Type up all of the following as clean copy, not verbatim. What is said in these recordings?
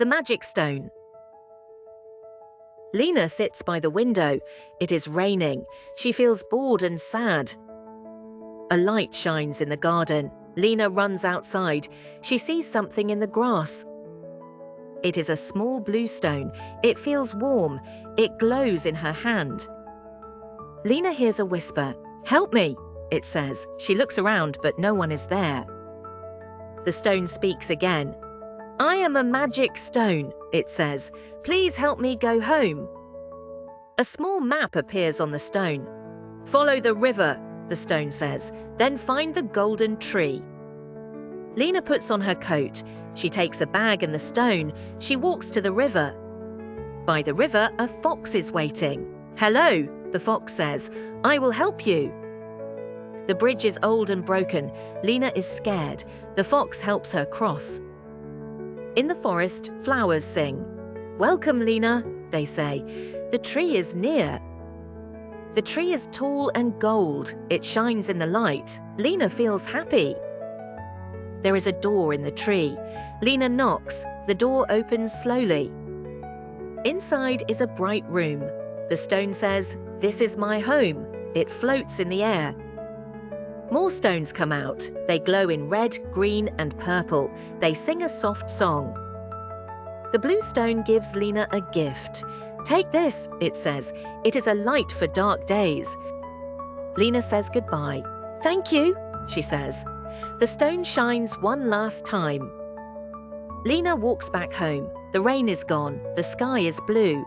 The magic stone. Lina sits by the window. It is raining. She feels bored and sad. A light shines in the garden. Lina runs outside. She sees something in the grass. It is a small blue stone. It feels warm. It glows in her hand. Lina hears a whisper. "Help me," it says. She looks around, but no one is there. The stone speaks again. "I am a magic stone," it says. "Please help me go home." A small map appears on the stone. "Follow the river," the stone says. "Then find the golden tree." Lina puts on her coat. She takes a bag and the stone. She walks to the river. By the river, a fox is waiting. "Hello," the fox says. "I will help you." The bridge is old and broken. Lina is scared. The fox helps her cross. In the forest, flowers sing. "Welcome, Lina," they say. "The tree is near." The tree is tall and gold. It shines in the light. Lina feels happy. There is a door in the tree. Lina knocks. The door opens slowly. Inside is a bright room. The stone says, "This is my home." It floats in the air. More stones come out. They glow in red, green, and purple. They sing a soft song. The blue stone gives Lina a gift. "Take this," it says. "It is a light for dark days." Lina says goodbye. "Thank you," she says. The stone shines one last time. Lina walks back home. The rain is gone. The sky is blue.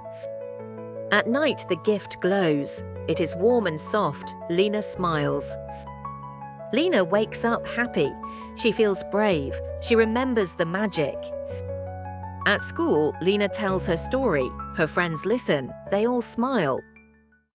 At night, the gift glows. It is warm and soft. Lina smiles. Lina wakes up happy. She feels brave. She remembers the magic. At school, Lina tells her story. Her friends listen. They all smile.